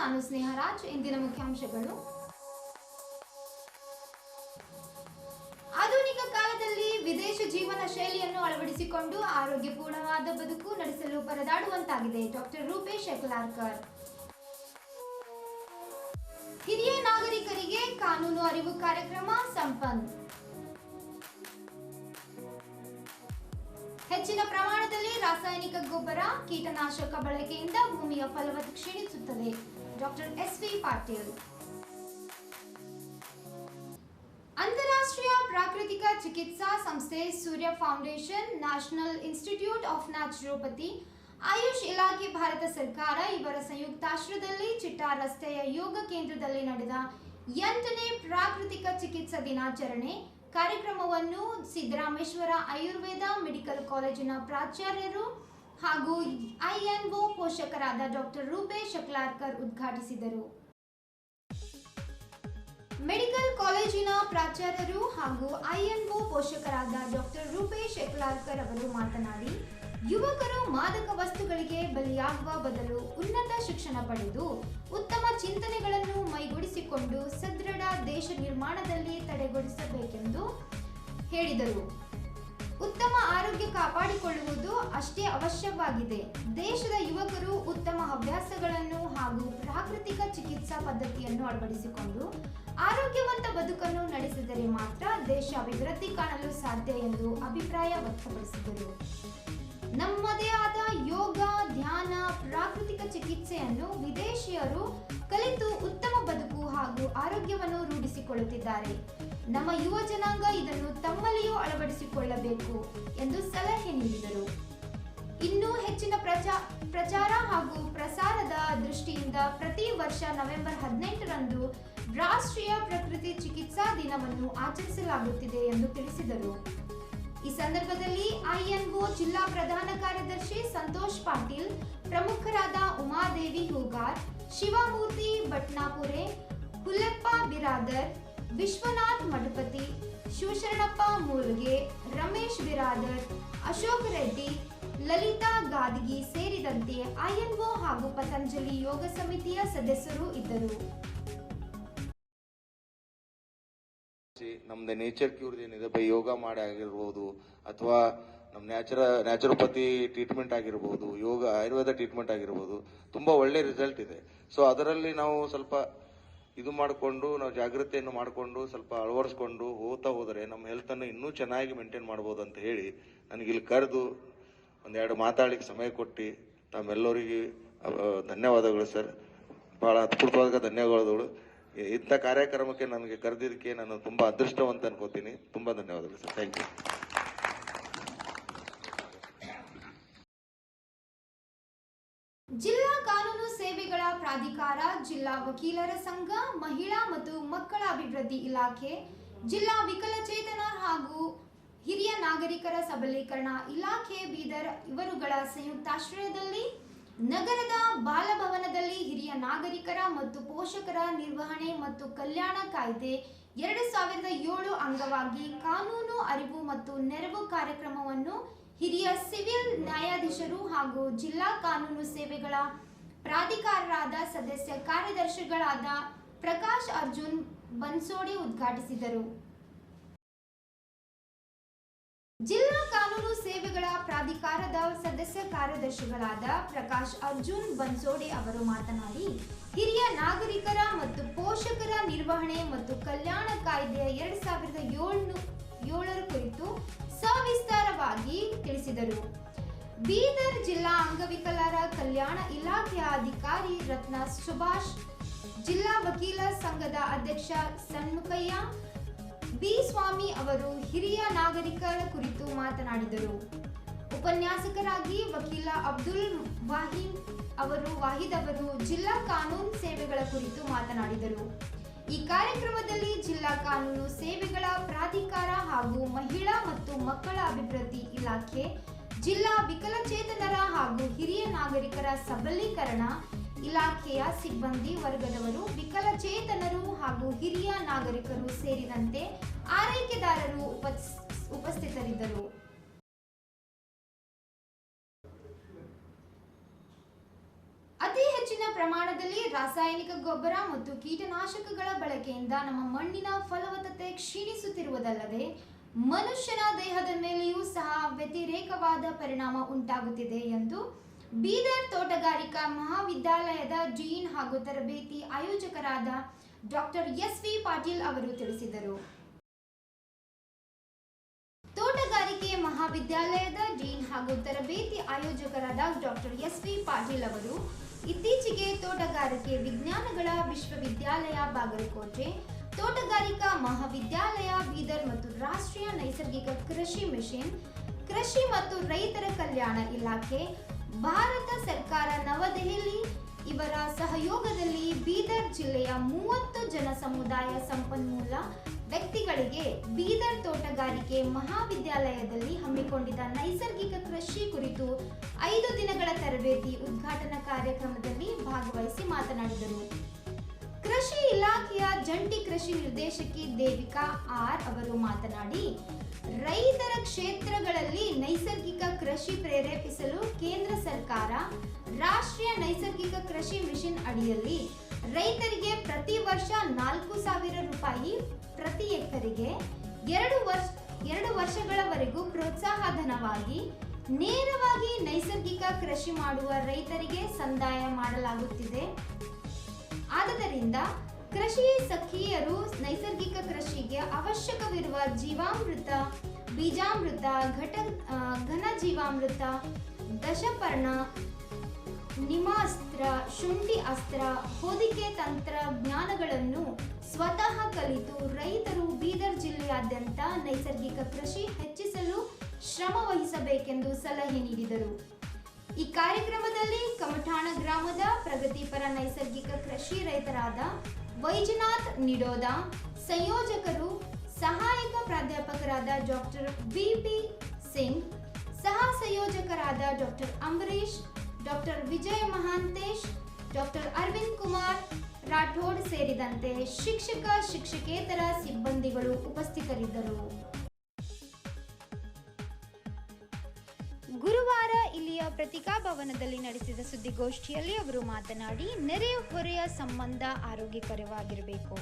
ನಾನು ಸ್ನೇಹರಾಜ್. ಇಂದಿನ ಮುಖ್ಯಾಂಶಗಳು: ಆಧುನಿಕ ಕಾಲದಲ್ಲಿ ವಿದೇಶ ಜೀವನ ಶೈಲಿಯನ್ನು ಅಳವಡಿಸಿಕೊಂಡು ಆರೋಗ್ಯಪೂರ್ಣವಾದ ಬದುಕು ನಡೆಸಲು ಪರದಾಡುವಂತಾಗಿದೆ. ಡಾಕ್ಟರ್ ರೂಪೇಶ್ ಶೆಕ್ಲಾರ್ಕರ್. ಹಿರಿಯ ನಾಗರಿಕರಿಗೆ ಕಾನೂನು ಅರಿವು ಕಾರ್ಯಕ್ರಮ ಸಂಪನ್ನ. ಹೆಚ್ಚಿನ ಪ್ರಮಾಣದಲ್ಲಿ ರಾಸಾಯನಿಕ ಗೊಬ್ಬರ, ಕೀಟನಾಶಕ ಬಳಕೆಯಿಂದ ಭೂಮಿಯ ಫಲವತ್ತತೆ ಕ್ಷೀಣಿಸುತ್ತದೆ. Doctor S V. ಪಾಟೀಲ್. ಅಂತಾರಾಷ್ಟ್ರೀಯ ಪ್ರಾಕೃತಿಕ ಚಿಕಿತ್ಸಾ ಸಂಸ್ಥೆ Surya foundation, national institute of naturopathy, Ayush ಇಲಾಖೆ, ಭಾರತ ಸರ್ಕಾರ ಇವರ ಸಂಯುಕ್ತಾಶ್ರಯದಲ್ಲಿ ಚಿಟ್ಟಾ ರಸ್ತೆಯ ಯೋಗ ಕೇಂದ್ರದಲ್ಲಿ ನಡೆದ 8ನೇ ಪ್ರಾಕೃತಿಕ ಚಿಕಿತ್ಸಾ ದಿನಾಚರಣೆ ಕಾರ್ಯಕ್ರಮವನ್ನು ಸಿದ್ದರಾಮೇಶ್ವರ ಆಯುರ್ವೇದ ಮೆಡಿಕಲ್ ಕಾಲೇಜಿನ ಪ್ರಾಚಾರ್ಯರು ಹಾಗೂ ಐಎನ್ಒ ಪೋಷಕರಾದ ಡಾಕ್ಟರ್ ರೂಪೇಶ್ ಶೆಕ್ಲಾರ್ಕರ್ ಉದ್ಘಾಟಿಸಿದರು. ಮೆಡಿಕಲ್ ಕಾಲೇಜಿನ ಪ್ರಾಚಾರ್ಯರು ಹಾಗೂ ಐಎನ್ಒ ಪೋಷಕರಾದ ಡಾಕ್ಟರ್ ರೂಪೇಶ್ ಶೆಕ್ಲಾರ್ಕರ್ ಅವರು ಮಾತನಾಡಿ, ಯುವಕರು ಮಾದಕ ವಸ್ತುಗಳಿಗೆ ಬಲಿಯಾಗುವ ಬದಲು ಉನ್ನತ ಶಿಕ್ಷಣ ಪಡೆದು ಉತ್ತಮ ಚಿಂತನೆಗಳನ್ನು ಮೈಗೂಡಿಸಿಕೊಂಡು ಸದೃಢ ದೇಶ ನಿರ್ಮಾಣದಲ್ಲಿ ತಡೆಗೂಡಿಸಬೇಕೆಂದು ಹೇಳಿದರು. ಉತ್ತಮ ಆರೋಗ್ಯ ಕಾಪಾಡಿಕೊಳ್ಳುವುದು ಅಷ್ಟೇ ಅವಶ್ಯವಾಗಿದೆ. ದೇಶದ ಯುವಕರು ಉತ್ತಮ ಅಭ್ಯಾಸಗಳನ್ನು ಹಾಗೂ ಪ್ರಾಕೃತಿಕ ಚಿಕಿತ್ಸಾ ಪದ್ಧತಿಯನ್ನು ಅಳವಡಿಸಿಕೊಂಡು ಆರೋಗ್ಯವಂತ ಬದುಕನ್ನು ನಡೆಸಿದರೆ ಮಾತ್ರ ದೇಶ ಅಭಿವೃದ್ಧಿ ಕಾಣಲು ಸಾಧ್ಯ ಎಂದು ಅಭಿಪ್ರಾಯ ವ್ಯಕ್ತಪಡಿಸಿದರು. ನಮ್ಮದೇ ಆದ ಯೋಗ, ಧ್ಯಾನ, ಪ್ರಾಕೃತಿಕ ಚಿಕಿತ್ಸೆಯನ್ನು ವಿದೇಶಿಯರು ಕಲಿತು ಉತ್ತಮ ಬದುಕು ಹಾಗೂ ಆರೋಗ್ಯವನ್ನು ರೂಢಿಸಿಕೊಳ್ಳುತ್ತಿದ್ದಾರೆ. ನಮ್ಮ ಯುವ ಜನಾಂಗ ಇದನ್ನು ತಮ್ಮಲ್ಲಿಯೂ ಅಳವಡಿಸಿಕೊಳ್ಳಬೇಕು ಎಂದು ಸಲಹೆ ನೀಡಿದರು. ಇನ್ನೂ ಹೆಚ್ಚಿನ ಪ್ರಚಾರ ಹಾಗೂ ಪ್ರಸಾರದ ದೃಷ್ಟಿಯಿಂದ ಪ್ರತಿ ವರ್ಷ ನವೆಂಬರ್ 18ರಂದು ರಾಷ್ಟ್ರೀಯ ಪ್ರಕೃತಿ ಚಿಕಿತ್ಸಾ ದಿನವನ್ನು ಆಚರಿಸಲಾಗುತ್ತಿದೆ ಎಂದು ತಿಳಿಸಿದರು. ಈ ಸಂದರ್ಭದಲ್ಲಿ ಐಎನ್ಒ ಜಿಲ್ಲಾ ಪ್ರಧಾನ ಕಾರ್ಯದರ್ಶಿ ಸಂತೋಷ್ ಪಾಟೀಲ್, ಪ್ರಮುಖರಾದ ಉಮಾದೇವಿ ಹೂಗಾರ್, ಶಿವಮೂರ್ತಿ ಭಟ್ನಾಪುರೆ, ಹುಲ್ಲಪ್ಪ ಬಿರಾದರ್, ವಿಶ್ವನಾಥ್ ಮಠಪತಿ, ಶಿವಶರಣಪ್ಪ ಮೂಲ್ಗೆ, ರಮೇಶ್ ಬಿರಾದರ್, ಅಶೋಕ್ ರೆಡ್ಡಿ, ಲಲಿತಾ ಗಾದಗಿ ಸೇರಿದಂತೆ ಐಎನ್ಒ ಹಾಗೂ ಪತಂಜಲಿ ಯೋಗ ಸಮಿತಿಯ ಸದಸ್ಯರು ಇದ್ದರು. ನಮ್ದು ನೇಚರ್ ಕ್ಯೂರ್ ಏನಿದೆ ಬೈ ಯೋಗ ಮಾಡಿ ಆಗಿರ್ಬೋದು, ಅಥವಾ ನಮ್ಮ ನ್ಯಾಚುರೋಪತಿ ಟ್ರೀಟ್ಮೆಂಟ್ ಆಗಿರ್ಬೋದು, ಯೋಗ ಆಯುರ್ವೇದ ಟ್ರೀಟ್ಮೆಂಟ್ ಆಗಿರ್ಬೋದು, ತುಂಬಾ ಒಳ್ಳೆ ರಿಸಲ್ಟ್ ಇದೆ. ಸೊ ಅದರಲ್ಲಿ ನಾವು ಸ್ವಲ್ಪ ಇದು ಮಾಡಿಕೊಂಡು ನಾವು ಜಾಗೃತಿಯನ್ನು ಮಾಡಿಕೊಂಡು ಸ್ವಲ್ಪ ಅಳವಡಿಸ್ಕೊಂಡು ಹೋದರೆ ನಮ್ಮ ಹೆಲ್ತನ್ನು ಇನ್ನೂ ಚೆನ್ನಾಗಿ ಮೇಂಟೈನ್ ಮಾಡ್ಬೋದು ಅಂತ ಹೇಳಿ ನನಗೆ ಇಲ್ಲಿ ಕರೆದು ಒಂದೆರಡು ಮಾತಾಡ್ಲಿಕ್ಕೆ ಸಮಯ ಕೊಟ್ಟು ತಮ್ಮೆಲ್ಲರಿಗೆ ಧನ್ಯವಾದಗಳು ಸರ್. ಬಹಳ ಅದ್ಭುತವಾದ ಧನ್ಯವಾದಗಳು. ಇಂಥ ಕಾರ್ಯಕ್ರಮಕ್ಕೆ ನನಗೆ ಕರೆದಿದ್ದಕ್ಕೆ ನಾನು ತುಂಬಾ ಅದೃಷ್ಟವಂತ ಅನ್ಕೋತೀನಿ. ತುಂಬಾ ಧನ್ಯವಾದಗಳು ಸರ್. Thank you. ಜಿಲ್ಲಾ ಕಾನೂನು ಸೇವೆಗಳ ಪ್ರಾಧಿಕಾರ, ಜಿಲ್ಲಾ ವಕೀಲರ ಸಂಘ, ಮಹಿಳಾ ಮತ್ತು ಮಕ್ಕಳ ಅಭಿವೃದ್ಧಿ ಇಲಾಖೆ, ಜಿಲ್ಲಾ ವಿಕಲಚೇತನ ಹಾಗೂ ಹಿರಿಯ ನಾಗರಿಕರ ಸಬಲೀಕರಣ ಇಲಾಖೆ ಬೀದರ್ ಇವರುಗಳ ಸಂಯುಕ್ತಾಶ್ರಯದಲ್ಲಿ ನಗರದ ಬಾಲಭವನದಲ್ಲಿ ಹಿರಿಯ ನಾಗರಿಕರ ಮತ್ತು ಪೋಷಕರ ನಿರ್ವಹಣೆ ಮತ್ತು ಕಲ್ಯಾಣ ಕಾಯ್ದೆ 2007 ಅಂಗವಾಗಿ ಕಾನೂನು ಅರಿವು ಮತ್ತು ನೆರವು ಕಾರ್ಯಕ್ರಮವನ್ನು ಹಿರಿಯ ಸಿವಿಲ್ ನ್ಯಾಯಾಧೀಶರು ಹಾಗೂ ಜಿಲ್ಲಾ ಕಾನೂನು ಸೇವೆಗಳ ಪ್ರಾಧಿಕಾರರಾದ ಸದಸ್ಯ ಕಾರ್ಯದರ್ಶಿಗಳಾದ ಪ್ರಕಾಶ್ ಅರ್ಜುನ್ ಬನ್ಸೋಡೆ ಉದ್ಘಾಟಿಸಿದರು. ಜಿಲ್ಲಾ ಕಾನೂನು ಸೇವೆಗಳ ಪ್ರಾಧಿಕಾರದ ಸದಸ್ಯ ಕಾರ್ಯದರ್ಶಿಗಳಾದ ಪ್ರಕಾಶ್ ಅರ್ಜುನ್ ಬನ್ಸೋಡೆ ಅವರು ಮಾತನಾಡಿ, ಹಿರಿಯ ನಾಗರಿಕರ ಮತ್ತು ಪೋಷಕರ ನಿರ್ವಹಣೆ ಮತ್ತು ಕಲ್ಯಾಣ ಕಾಯ್ದೆಯ 2007 ಕುರಿತು ಸವಿಸ್ತಾರವಾಗಿ ತಿಳಿಸಿದರು. ಬೀದರ್ ಜಿಲ್ಲಾ ಅಂಗವಿಕಲರ ಕಲ್ಯಾಣ ಇಲಾಖೆಯ ಅಧಿಕಾರಿ ರತ್ನ ಸುಭಾಷ್, ಜಿಲ್ಲಾ ವಕೀಲ ಸಂಘದ ಅಧ್ಯಕ್ಷ ಸಣ್ಮುಖಯ್ಯ ಬಿ ಸ್ವಾಮಿ ಅವರು ಹಿರಿಯ ನಾಗರಿಕರ ಕುರಿತು ಮಾತನಾಡಿದರು. ಉಪನ್ಯಾಸಕರಾಗಿ ವಕೀಲ ಅಬ್ದುಲ್ ವಾಹಿದ್ ಅವರು ಜಿಲ್ಲಾ ಕಾನೂನು ಸೇವೆಗಳ ಕುರಿತು ಮಾತನಾಡಿದರು. ಈ ಕಾರ್ಯಕ್ರಮದಲ್ಲಿ ಜಿಲ್ಲಾ ಕಾನೂನು ಸೇವೆಗಳ ಪ್ರಾಧಿಕಾರ ಹಾಗೂ ಮಹಿಳಾ ಮತ್ತು ಮಕ್ಕಳ ಅಭಿವೃದ್ಧಿ ಇಲಾಖೆ, ಜಿಲ್ಲಾ ವಿಕಲಚೇತನರ ಹಾಗೂ ಹಿರಿಯ ನಾಗರಿಕರ ಸಬಲೀಕರಣ ಇಲಾಖೆಯ ಸಿಬ್ಬಂದಿ ವರ್ಗದವರು, ವಿಕಲಚೇತನರು ಹಾಗೂ ಹಿರಿಯ ನಾಗರಿಕರು ಸೇರಿದಂತೆ ಆರೈಕೆದಾರರು ಉಪಸ್ಥಿತರಿದ್ದರು. ಅತಿ ಹೆಚ್ಚಿನ ಪ್ರಮಾಣದಲ್ಲಿ ರಾಸಾಯನಿಕ ಗೊಬ್ಬರ ಮತ್ತು ಕೀಟನಾಶಕಗಳ ಬಳಕೆಯಿಂದ ನಮ್ಮ ಮಣ್ಣಿನ ಫಲವತ್ತತೆ ಕ್ಷೀಣಿಸುತ್ತಿರುವುದಲ್ಲದೆ ಮನುಷ್ಯನ ದೇಹದ ಮೇಲೆಯೂ ಸಹ ವ್ಯತಿರೇಕವಾದ ಪರಿಣಾಮ ಉಂಟಾಗುತ್ತಿದೆ ಎಂದು ಬೀದರ್ ತೋಟಗಾರಿಕಾ ಮಹಾವಿದ್ಯಾಲಯದ ಡೀನ್ ಹಾಗೂ ತರಬೇತಿ ಆಯೋಜಕರಾದ ಡಾಕ್ಟರ್ ಎಸ್.ವಿ. ಪಾಟೀಲ್ ಅವರು ತಿಳಿಸಿದರು. ತೋಟಗಾರಿಕೆ ಮಹಾವಿದ್ಯಾಲಯದ ಡೀನ್ ಹಾಗೂ ತರಬೇತಿ ಆಯೋಜಕರಾದ ಡಾಕ್ಟರ್ ಎಸ್.ವಿ. ಪಾಟೀಲ್ ಅವರು ಇತ್ತೀಚೆಗೆ ತೋಟಗಾರಿಕೆ ವಿಜ್ಞಾನಗಳ ವಿಶ್ವವಿದ್ಯಾಲಯ ಬಾಗಲಕೋಟೆ, ತೋಟಗಾರಿಕಾ ಮಹಾವಿದ್ಯಾಲಯ ಬೀದರ್ ಮತ್ತು ರಾಷ್ಟ್ರೀಯ ನೈಸರ್ಗಿಕ ಕೃಷಿ ಮಿಷನ್, ಕೃಷಿ ಮತ್ತು ರೈತರ ಕಲ್ಯಾಣ ಇಲಾಖೆ, ಭಾರತ ಸರ್ಕಾರ ನವದೆಹಲಿ ಇವರ ಸಹಯೋಗದಲ್ಲಿ ಬೀದರ್ ಜಿಲ್ಲೆಯ 30 ಜನ ಸಮುದಾಯ ಸಂಪನ್ಮೂಲ ವ್ಯಕ್ತಿಗಳಿಗೆ ಬೀದರ್ ತೋಟಗಾರಿಕೆ ಮಹಾವಿದ್ಯಾಲಯದಲ್ಲಿ ಹಮ್ಮಿಕೊಂಡಿದ್ದ ನೈಸರ್ಗಿಕ ಕೃಷಿ ಕುರಿತು 5 ದಿನಗಳ ತರಬೇತಿ ಉದ್ಘಾಟನಾ ಕಾರ್ಯಕ್ರಮದಲ್ಲಿ ಭಾಗವಹಿಸಿ ಮಾತನಾಡಿದರು. ಕೃಷಿ ಇಲಾಖೆಯ ಜಂಟಿ ಕೃಷಿ ನಿರ್ದೇಶಕಿ ದೇವಿಕಾ ಆರ್ ಅವರು ಮಾತನಾಡಿ, ರೈತರ ಕ್ಷೇತ್ರಗಳಲ್ಲಿ ನೈಸರ್ಗಿಕ ಕೃಷಿ ಪ್ರೇರೇಪಿಸಲು ಕೇಂದ್ರ ಸರ್ಕಾರ ರಾಷ್ಟ್ರೀಯ ನೈಸರ್ಗಿಕ ಕೃಷಿ ಮಿಷನ್ ಅಡಿಯಲ್ಲಿ ರೈತರಿಗೆ ಪ್ರತಿ ವರ್ಷ 4,000 ರೂಪಾಯಿ ಪ್ರತಿ ಎಕರೆಗೆ 2 ವರ್ಷಗಳವರೆಗೂ ಪ್ರೋತ್ಸಾಹ ಧನವಾಗಿ ನೇರವಾಗಿ ನೈಸರ್ಗಿಕ ಕೃಷಿ ಮಾಡುವ ರೈತರಿಗೆ ಸಂದಾಯ ಮಾಡಲಾಗುತ್ತಿದೆ. ಆದ್ದರಿಂದ ಕೃಷಿ ಸಖಿಯರು ನೈಸರ್ಗಿಕ ಕೃಷಿಗೆ ಅವಶ್ಯಕವಿರುವ ಜೀವಾಮೃತ, ಬೀಜಾಮೃತ, ಘನ ಜೀವಾಮೃತ, ದಶಪರ್ಣ, ನಿಮಾಸ್ತ್ರ, ಶುಂಠಿ ಅಸ್ತ್ರ, ಹೊದಿಕೆ ತಂತ್ರಜ್ಞಾನಗಳನ್ನು ಸ್ವತಃ ಕಲಿತು ರೈತರು ಬೀದರ್ ಜಿಲ್ಲೆಯಾದ್ಯಂತ ನೈಸರ್ಗಿಕ ಕೃಷಿ ಹೆಚ್ಚಿಸಲು ಶ್ರಮ ವಹಿಸಬೇಕೆಂದು ಸಲಹೆ ನೀಡಿದರು. ಈ ಕಾರ್ಯಕ್ರಮದಲ್ಲಿ ಕಮಠಾಣ ಗ್ರಾಮದ ಪ್ರಗತಿಪರ ನೈಸರ್ಗಿಕ ಕೃಷಿ ರೈತರಾದ ವೈಜನಾಥ್ ನಿಡೋದ, ಸಂಯೋಜಕರು ಸಹಾಯಕ ಪ್ರಾಧ್ಯಾಪಕರಾದ ಡಾಕ್ಟರ್ ವಿ.ಪಿ. ಸಿಂಗ್, ಸಹ ಸಂಯೋಜಕರಾದ doctor Ambarish, doctor Vijaya Mahantesh, doctor Arvind Kumar Rathod ಸೇರಿದಂತೆ ಶಿಕ್ಷಕ ಶಿಕ್ಷಕೇತರ ಸಿಬ್ಬಂದಿಗಳು ಉಪಸ್ಥಿತರಿದ್ದರು. ಗುರುವಾರ ಇಲ್ಲಿಯ ಪತ್ರಿಕಾ ಭವನದಲ್ಲಿ ನಡೆಸಿದ ಸುದ್ದಿಗೋಷ್ಠಿಯಲ್ಲಿ ಅವರು ಮಾತನಾಡಿ, ನೆರೆಹೊರೆಯ ಸಂಬಂಧ ಆರೋಗ್ಯಕರವಾಗಿರಬೇಕು.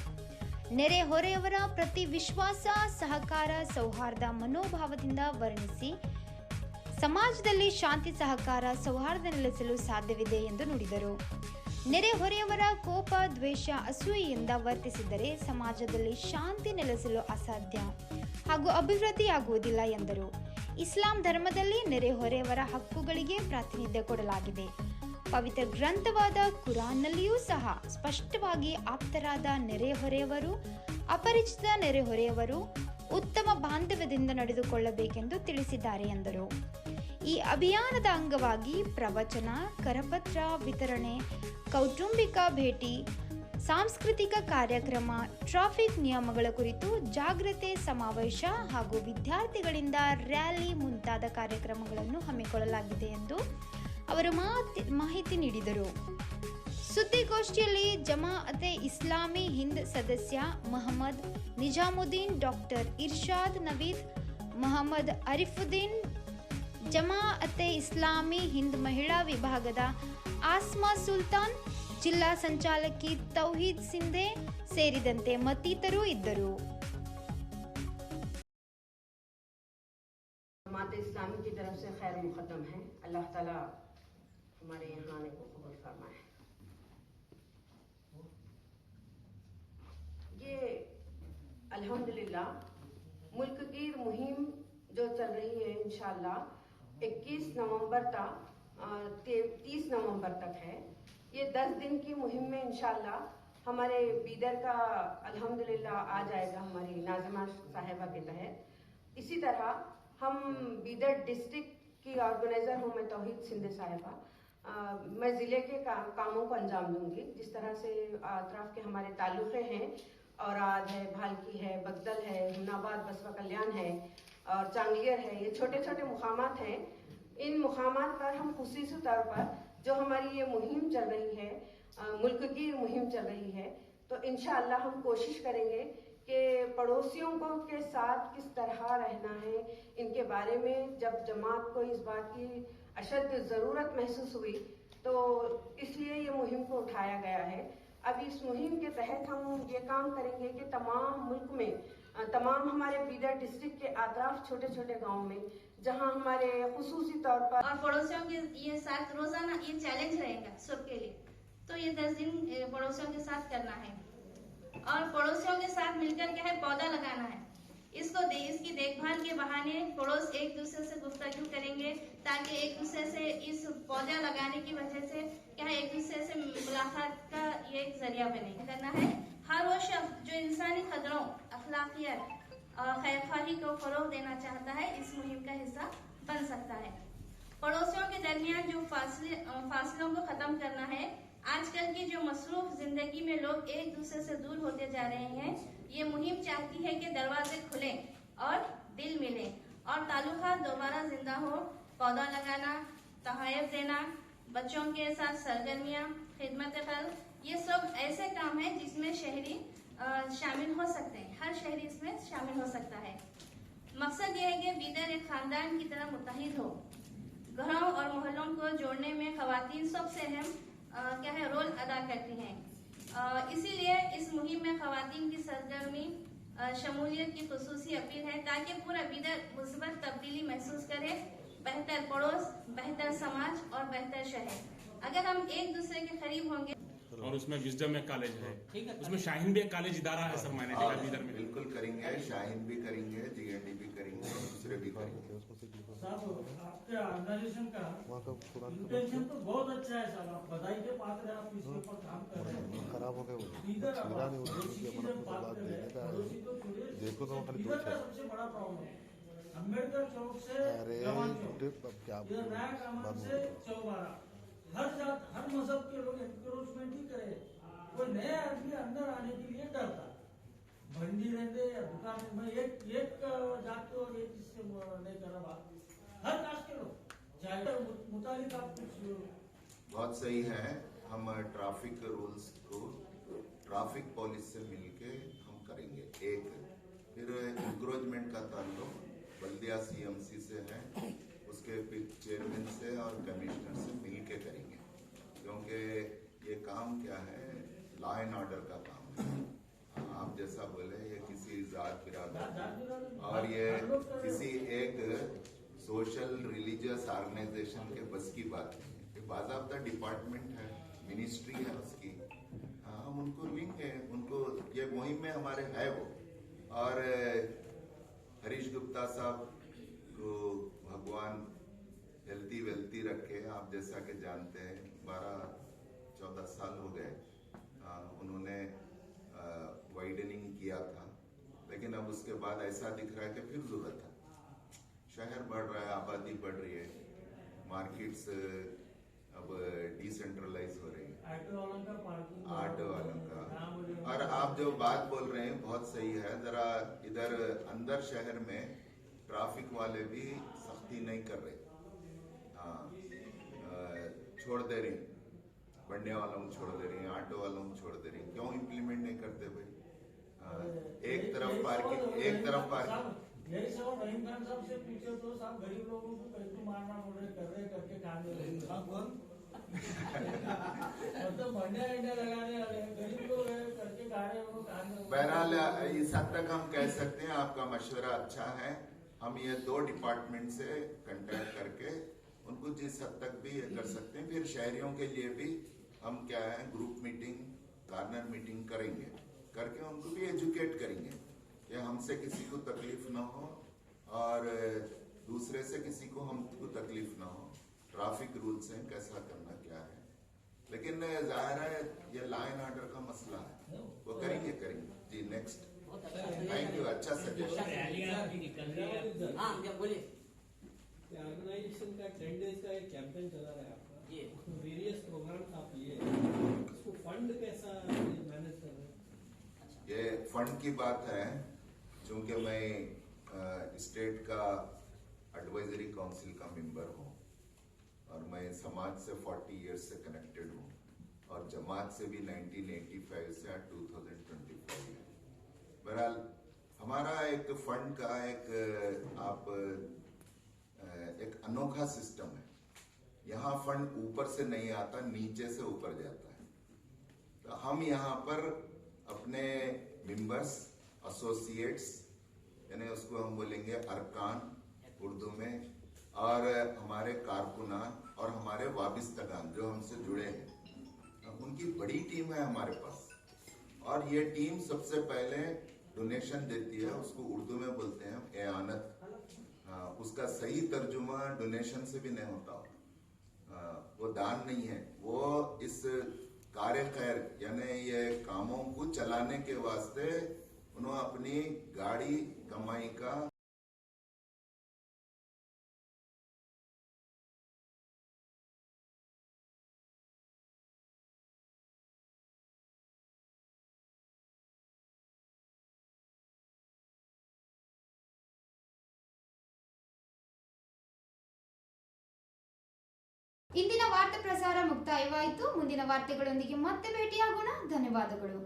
ನೆರೆಹೊರೆಯವರ ಪ್ರತಿ ವಿಶ್ವಾಸ, ಸಹಕಾರ, ಸೌಹಾರ್ದ ಮನೋಭಾವದಿಂದ ವರ್ಣಿಸಿ ಸಮಾಜದಲ್ಲಿ ಶಾಂತಿ, ಸಹಕಾರ, ಸೌಹಾರ್ದ ನೆಲೆಸಲು ಸಾಧ್ಯವಿದೆ ಎಂದು ನುಡಿದರು. ನೆರೆಹೊರೆಯವರ ಕೋಪ, ದ್ವೇಷ, ಅಸೂಯೆಯಿಂದ ವರ್ತಿಸಿದರೆ ಸಮಾಜದಲ್ಲಿ ಶಾಂತಿ ನೆಲೆಸಲು ಅಸಾಧ್ಯ ಹಾಗೂ ಅಭಿವೃದ್ಧಿಯಾಗುವುದಿಲ್ಲ ಎಂದರು. ಇಸ್ಲಾಂ ಧರ್ಮದಲ್ಲಿ ನೆರೆಹೊರೆಯವರ ಹಕ್ಕುಗಳಿಗೆ ಪ್ರಾತಿನಿಧ್ಯ ಕೊಡಲಾಗಿದೆ. ಪವಿತ್ರ ಗ್ರಂಥವಾದ ಕುರಾನ್ನಲ್ಲಿಯೂ ಸಹ ಸ್ಪಷ್ಟವಾಗಿ ಆಪ್ತರಾದ ನೆರೆಹೊರೆಯವರು, ಅಪರಿಚಿತ ನೆರೆಹೊರೆಯವರು ಉತ್ತಮ ಬಾಂಧವ್ಯದಿಂದ ನಡೆದುಕೊಳ್ಳಬೇಕೆಂದು ತಿಳಿಸಿದ್ದಾರೆ ಎಂದರು. ಈ ಅಭಿಯಾನದ ಅಂಗವಾಗಿ ಪ್ರವಚನ, ಕರಪತ್ರ ವಿತರಣೆ, ಕೌಟುಂಬಿಕ ಭೇಟಿ, ಸಾಂಸ್ಕೃತಿಕ ಕಾರ್ಯಕ್ರಮ, ಟ್ರಾಫಿಕ್ ನಿಯಮಗಳ ಕುರಿತು ಜಾಗೃತಿ ಸಮಾವೇಶ ಹಾಗೂ ವಿದ್ಯಾರ್ಥಿಗಳಿಂದ ರ್ಯಾಲಿ ಮುಂತಾದ ಕಾರ್ಯಕ್ರಮಗಳನ್ನು ಹಮ್ಮಿಕೊಳ್ಳಲಾಗಿದೆ ಎಂದು ಅವರು ಮಾಹಿತಿ ನೀಡಿದರು. ಸುದ್ದಿಗೋಷ್ಠಿಯಲ್ಲಿ ಜಮಾಅತೆ ಇಸ್ಲಾಮಿ ಹಿಂದ್ ಸದಸ್ಯ ಮೊಹಮ್ಮದ್ ನಿಜಾಮುದ್ದೀನ್, ಡಾಕ್ಟರ್ ಇರ್ಷಾದ್ ನವೀದ್, ಮೊಹಮ್ಮದ್ ಅರಿಫುದ್ದೀನ್, ಜಮಾಅತೆ ಇಸ್ಲಾಮಿ ಹಿಂದ್ ಮಹಿಳಾ ವಿಭಾಗದ ಆಸ್ಮಾ ಸುಲ್ತಾನ್, ಜಿಲ್ಲಾ ಸಂಚಾಲಕಿ ತೌಹೀದ್ ಸಿಂಧೆ ಸೇರಿದಂತೆ ಮತ್ತಿತರರು ಇದ್ದರು. जमात इस्लामी की तरफ से खैर मुकद्दम है। अल्लाह ताला हमारे यहाँ आने को कबूल फरमाए। ये अल्हम्दुलिल्लाह मुल्क की मुहिम जो चल रही है इंशाअल्लाह 21 नवंबर तक 30 नवंबर तक है। ये 10 दिन की मुहिम में इंशाअल्लाह हमारे बीदर का अल्हम्दुलिल्लाह आ जाएगा हमारी नाज़िमा साहिबा के तहत। इसी तरह हम बीदर डिस्ट्रिक्ट की ऑर्गेनाइजर हूँ मैं तौहीद सिंधे साहिबा। मैं ज़िले के कामों को अंजाम दूंगी। जिस तरह से अतराफ के हमारे ताल्लुक़े हैं, औराद है, भालकी है, बगदल है, हुनाबाद, बसवा कल्याण है और चांगलियर है, ये छोटे छोटे मुकामात हैं। इन मुकामात पर हम खुसूसी तौर पर जो हमारी ये मुहिम चल रही है, मुल्क की मुहिम चल रही है, तो इंशाअल्लाह हम कोशिश करेंगे कि पड़ोसियों को के साथ किस तरह रहना है, इनके बारे में जब जमात को इस बात की अशद ज़रूरत महसूस हुई तो इसलिए ये मुहिम को उठाया गया है। अब इस मुहिम के तहत हम ये काम करेंगे कि तमाम मुल्क में तमाम हमारे बीदर डिस्ट्रिक्ट के अतराफ छोटे छोटे गाँव में जहाँ हमारे खुसूसी तौर पर और पड़ोसियों के ये साथ रोजाना ये चैलेंज रहेगा सबके लिए। तो ये 10 दिन पड़ोसियों के साथ करना है और पड़ोसियों के साथ मिलकर क्या है पौधा लगाना है। इसकी देखभाल के बहाने पड़ोस एक दूसरे से गुफ्तगू करेंगे ताकि एक दूसरे से इस पौधा लगाने की वजह से क्या है एक दूसरे से मुलाकात का ये एक जरिया बने करना है। हर वो शख्स जो इंसानी कदरों, अखलाकियत और खैरख्वाही को फरोग देना चाहता है इस मुहिम का हिस्सा बन सकता है। पड़ोसियों के दरमियान जो फासलों को खत्म करना है। आजकल की जो मसरूफ जिंदगी में लोग एक दूसरे से दूर होते जा रहे हैं। ये मुहिम चाहती है कि दरवाजे खुले और दिल मिले और ताल्लुकात दोबारा जिंदा हो। पौधा लगाना, तहफ़्फ़ुज़ देना, बच्चों के साथ सरगर्मियाँ, खिदमत खल, ये सब ऐसे काम हैं जिसमें शहरी शामिल हो सकते हैं। हर शहरी इसमें शामिल हो सकता है। मकसद ये है कि बीदर एक खानदान की तरह मुत्तहिद हो। घरों और मोहल्लों को जोड़ने में खवातीन सबसे अहम क्या है रोल अदा करती हैं। इसीलिए इस मुहिम में खवातीन की सरगर्मी शमूलियत की खुसूसी अपील है ताकि पूरा बीदर मुस्बत तब्दीली महसूस करे। बेहतर पड़ोस, बेहतर समाज और बेहतर शहर। अगर हम एक दूसरे के करीब होंगे और उसमें विजडम एक कॉलेज है, उसमें शाहीन भी एक कॉलेज इदारा है सर, मैंने देखा बीदर में। बिल्कुल करेंगे, शाहीन भी करेंगे, जीएनडी भी करेंगे, दूसरे भी करेंगे। साहब आपके ऑर्गेनाइजेशन का इंटेंशन तो बहुत अच्छा है साहब, आप बधाई के पात्र हैं, आप इसके ऊपर काम कर रहे हैं। खराब हो गए इधर पड़ोसी की जब बात देने का देखो तो खाली इधर का सबसे बड़ा प्रॉब्लम है अम्बेडकर चौक से जवान चौक, क्या इधर नया कामान से चौबारा, हर जात हर मजहब के लोग एनक्रोचमेंट ही करे। कोई नया आदमी अंदर आने के लिए डरता, भंडी रहते या दुकान में एक जात और एक इससे नहीं कर रहा बात। हर कास्ट के लोग चाहे मुतालिक आप कुछ बहुत सही है। हम ट्रैफिक रूल्स को ट्रैफिक पुलिस से मिलके हम करेंगे। एक फिर इंक्रोचमेंट का ताल्लुक बल्दिया सीएमसी से है, उसके फिर चेयरमैन से और कमिश्नर से मिलके करेंगे, क्योंकि ये काम क्या है लॉ एंड ऑर्डर का काम है। आप जैसा बोले ये किसी जात बिरादर और ये किसी एक सोशल रिलीजियस ऑर्गेनाइजेशन के बस की बात नहीं है। ये बाज़ाब्ता डिपार्टमेंट है, मिनिस्ट्री है उसकी। हम उनको लेंगे, उनको ये मुहिम में हमारे है वो। और हरीश गुप्ता साहब को भगवान हेल्थी वेल्थी रखे। आप जैसा कि जानते हैं 12-14 साल हो गए उन्होंने वाइडनिंग किया था, लेकिन अब उसके बाद ऐसा दिख रहा है कि फिर जरूरत है। शहर बढ़ रहा है, आबादी बढ़ रही है, मार्केट्स अब डिसेंट्रलाइज हो रही है, ऑटो वालों का। और आप जो बात बोल रहे हैं बहुत सही है। जरा इधर अंदर शहर में ट्रैफिक वाले भी सख्ती नहीं कर रहे। छोड़ दे रही, बढ़ने वालों को छोड़ दे रही, ऑटो वालों को छोड़ दे रही। क्यों इम्प्लीमेंट नहीं करते भाई? एक तरफ पार्किंग, एक तरफ पार्किंग। यही सब रहीम खान साहब से पूछे तो साहब गरीब लोगों को कैसे मारना बोल रहे कर रहे करके काम दे रहे मतलब बढ़िया इंडिया लगाने वाले गरीब लोग करके खा रहे वो काम। बहरहाल इस हद तक हम कह सकते हैं आपका मशवरा अच्छा है। हम ये 2 डिपार्टमेंट से कंटेक्ट करके उनको जिस हद तक भी कर सकते हैं। फिर शहरियों के लिए भी हम क्या है ग्रुप मीटिंग, कार्नर मीटिंग करेंगे, करके उनको भी एजुकेट करेंगे कि हमसे किसी को तकलीफ ना हो और दूसरे से किसी को हमको तकलीफ ना हो। ट्रैफिक रूल्स हैं, कैसा करना क्या है, लेकिन जाहिर है ये लॉ एंड ऑर्डर का मसला है, वो करेंगे। जी नेक्स्ट, थैंक यू, अच्छा सजेशन। ऑर्गेनाइजेशन का 10 डेज का एक कैंपेन चला रहा है आपका, ये वेरियस प्रोग्राम्स आप लिए, इसको फंड कैसा मैनेज कर रहे हैं? ये फंड की बात है, चूंकि मैं स्टेट का एडवाइजरी काउंसिल का मेंबर हूँ और मैं समाज से 40 इयर्स से कनेक्टेड हूँ और जमात से भी 1985 से 2025 है। बहरहाल हमारा एक फंड का एक अनोखा सिस्टम है यहाँ फंड ऊपर से नहीं आता, नीचे से ऊपर जाता है। तो हम यहाँ पर अपने मेंबर्स, एसोसिएट्स, यानी उसको हम बोलेंगे अरकान उर्दू में, और हमारे कारकुनान और हमारे वाबिस्तगान जो हमसे जुड़े हैं, उनकी बड़ी टीम है हमारे पास। और ये टीम सबसे पहले डोनेशन देती है, उसको उर्दू में बोलते हैं एआनत। उसका सही तर्जुमा डोनेशन से भी नहीं होता, वो दान नहीं है, वो इस कार्य खैर यानी ये कामों को चलाने के वास्ते उन्होंने अपनी गाड़ी कमाई का ಇಂದಿನ ವಾರ್ತಾ ಪ್ರಸಾರ ಮುಕ್ತಾಯವಾಯಿತು. ಮುಂದಿನ ವಾರ್ತೆಗಳೊಂದಿಗೆ ಮತ್ತೆ ಭೇಟಿಯಾಗೋಣ. ಧನ್ಯವಾದಗಳು.